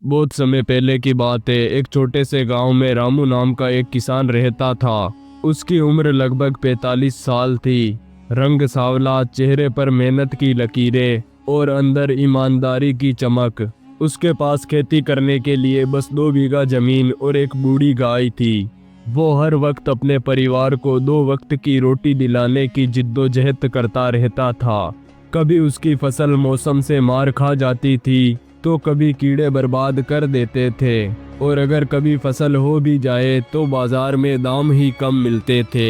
बहुत समय पहले की बात है। एक छोटे से गांव में रामू नाम का एक किसान रहता था। उसकी उम्र लगभग 45 साल थी। रंग सांवला, चेहरे पर मेहनत की लकीरें और अंदर ईमानदारी की चमक। उसके पास खेती करने के लिए बस 2 बीघा जमीन और एक बूढ़ी गाय थी। वो हर वक्त अपने परिवार को 2 वक्त की रोटी दिलाने की जिद्दोजहद करता रहता था। कभी उसकी फसल मौसम से मार खा जाती थी तो कभी कीड़े बर्बाद कर देते थे, और अगर कभी फसल हो भी जाए तो बाजार में दाम ही कम मिलते थे।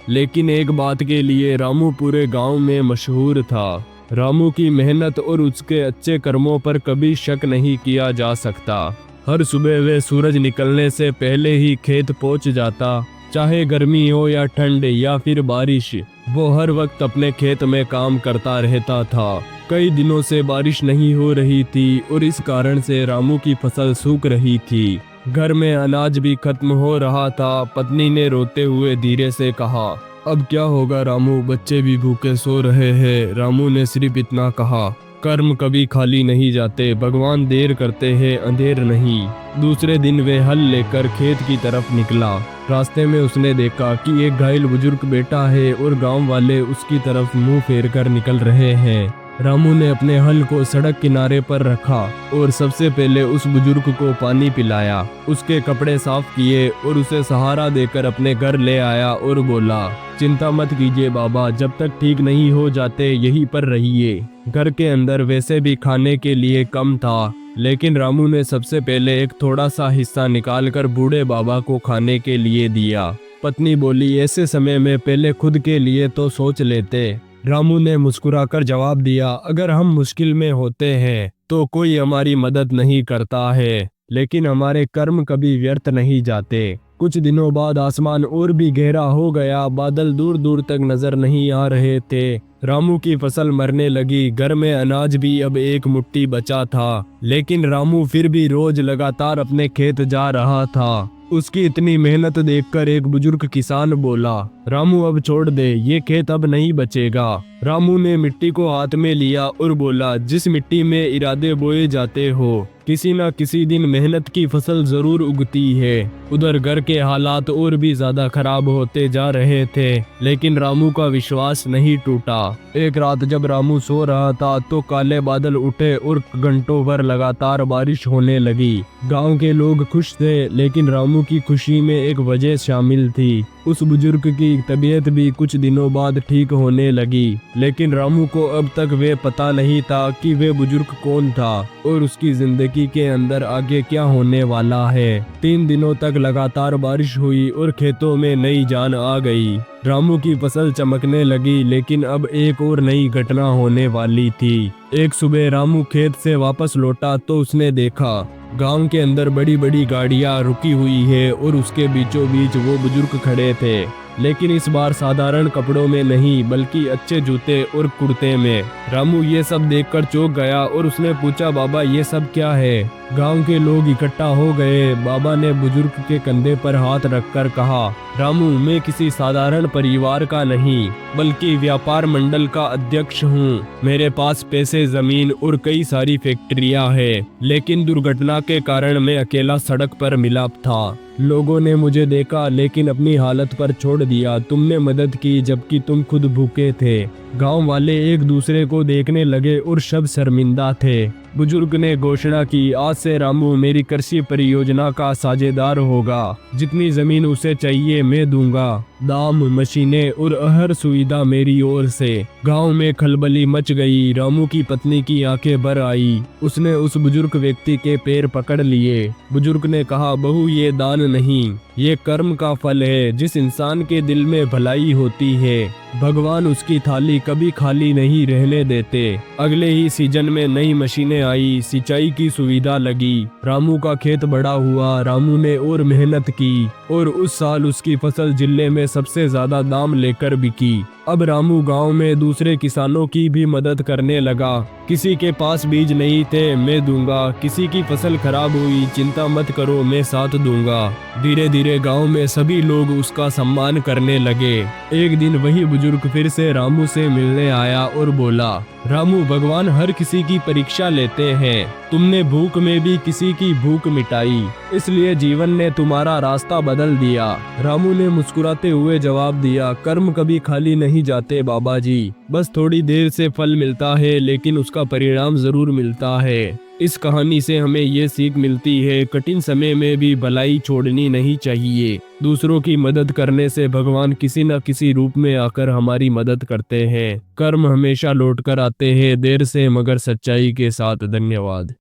लेकिन एक बात के लिए रामू पूरे गांव में मशहूर था। रामू की मेहनत और उसके अच्छे कर्मों पर कभी शक नहीं किया जा सकता। हर सुबह वे सूरज निकलने से पहले ही खेत पहुंच जाता। चाहे गर्मी हो या ठंड या फिर बारिश, वो हर वक्त अपने खेत में काम करता रहता था। कई दिनों से बारिश नहीं हो रही थी और इस कारण से रामू की फसल सूख रही थी। घर में अनाज भी खत्म हो रहा था। पत्नी ने रोते हुए धीरे से कहा, अब क्या होगा रामू, बच्चे भी भूखे सो रहे हैं। रामू ने सिर्फ इतना कहा, कर्म कभी खाली नहीं जाते, भगवान देर करते हैं, अंधेर नहीं। दूसरे दिन वे हल लेकर खेत की तरफ निकला। रास्ते में उसने देखा कि एक घायल बुजुर्ग बैठा है और गांव वाले उसकी तरफ मुंह फेर कर निकल रहे हैं। रामू ने अपने हल को सड़क किनारे पर रखा और सबसे पहले उस बुजुर्ग को पानी पिलाया, उसके कपड़े साफ किए और उसे सहारा देकर अपने घर ले आया और बोला, चिंता मत कीजिए बाबा, जब तक ठीक नहीं हो जाते यहीं पर रहिए। घर के अंदर वैसे भी खाने के लिए कम था, लेकिन रामू ने सबसे पहले एक थोड़ा सा हिस्सा निकालकर बूढ़े बाबा को खाने के लिए दिया। पत्नी बोली, ऐसे समय में पहले खुद के लिए तो सोच लेते। रामू ने मुस्कुराकर जवाब दिया, अगर हम मुश्किल में होते हैं तो कोई हमारी मदद नहीं करता है, लेकिन हमारे कर्म कभी व्यर्थ नहीं जाते। कुछ दिनों बाद आसमान और भी गहरा हो गया। बादल दूर दूर तक नजर नहीं आ रहे थे। रामू की फसल मरने लगी। घर में अनाज भी अब एक मुट्ठी बचा था, लेकिन रामू फिर भी रोज लगातार अपने खेत जा रहा था। उसकी इतनी मेहनत देखकर एक बुजुर्ग किसान बोला, रामू अब छोड़ दे, ये खेत अब नहीं बचेगा। रामू ने मिट्टी को हाथ में लिया और बोला, जिस मिट्टी में इरादे बोए जाते हो, किसी न किसी दिन मेहनत की फसल जरूर उगती है। उधर घर के हालात और भी ज्यादा खराब होते जा रहे थे, लेकिन रामू का विश्वास नहीं टूटा। एक रात जब रामू सो रहा था तो काले बादल उठे और घंटों भर लगातार बारिश होने लगी। गांव के लोग खुश थे, लेकिन रामू की खुशी में एक वजह शामिल थी। उस बुजुर्ग की तबीयत भी कुछ दिनों बाद ठीक होने लगी, लेकिन रामू को अब तक वे पता नहीं था कि वे बुजुर्ग कौन था और उसकी जिंदगी के अंदर आगे क्या होने वाला है। 3 दिनों तक लगातार बारिश हुई और खेतों में नई जान आ गई। रामू की फसल चमकने लगी, लेकिन अब एक और नई घटना होने वाली थी। एक सुबह रामू खेत से वापस लौटा तो उसने देखा गांव के अंदर बड़ी बड़ी गाड़ियां रुकी हुई है और उसके बीचों बीच वो बुजुर्ग खड़े थे, लेकिन इस बार साधारण कपड़ों में नहीं बल्कि अच्छे जूते और कुर्ते में। रामू ये सब देखकर चौंक गया और उसने पूछा, बाबा ये सब क्या है? गांव के लोग इकट्ठा हो गए। बाबा ने बुजुर्ग के कंधे पर हाथ रखकर कहा, रामू, मैं किसी साधारण परिवार का नहीं बल्कि व्यापार मंडल का अध्यक्ष हूँ। मेरे पास पैसे, जमीन और कई सारी फैक्ट्रियाँ हैं, लेकिन दुर्घटना के कारण मैं अकेला सड़क पर मिला था। लोगों ने मुझे देखा लेकिन अपनी हालत पर छोड़ दिया। तुमने मदद की जबकि तुम खुद भूखे थे। गांव वाले एक दूसरे को देखने लगे और सब शर्मिंदा थे। बुजुर्ग ने घोषणा की, आज से रामू मेरी कृषि परियोजना का साझेदार होगा। जितनी जमीन उसे चाहिए मैं दूंगा। दाम, मशीनें और हर सुविधा मेरी ओर से। गांव में खलबली मच गई। रामू की पत्नी की आंखें भर आई। उसने उस बुजुर्ग व्यक्ति के पैर पकड़ लिए। बुजुर्ग ने कहा, बहू, ये दान नहीं, ये कर्म का फल है। जिस इंसान के दिल में भलाई होती है, भगवान उसकी थाली कभी खाली नहीं रहने देते। अगले ही सीजन में नई मशीनें आई, सिंचाई की सुविधा लगी। रामू का खेत बड़ा हुआ। रामू ने और मेहनत की और उस साल उसकी फसल जिले में सबसे ज्यादा दाम लेकर बिकी। अब रामू गांव में दूसरे किसानों की भी मदद करने लगा। किसी के पास बीज नहीं थे, मैं दूंगा। किसी की फसल खराब हुई, चिंता मत करो, मैं साथ दूंगा। धीरे धीरे गांव में सभी लोग उसका सम्मान करने लगे। एक दिन वही बुजुर्ग फिर से रामू से मिलने आया और बोला, रामू, भगवान हर किसी की परीक्षा लेते हैं। तुमने भूख में भी किसी की भूख मिटाई, इसलिए जीवन ने तुम्हारा रास्ता बदल दिया। रामू ने मुस्कुराते हुए जवाब दिया, कर्म कभी खाली नहीं जाते बाबा जी, बस थोड़ी देर से फल मिलता है, लेकिन उसका परिणाम जरूर मिलता है। इस कहानी से हमें ये सीख मिलती है, कठिन समय में भी भलाई छोड़नी नहीं चाहिए। दूसरों की मदद करने से भगवान किसी न किसी रूप में आकर हमारी मदद करते हैं। कर्म हमेशा लौट कर आते हैं, देर से मगर सच्चाई के साथ। धन्यवाद।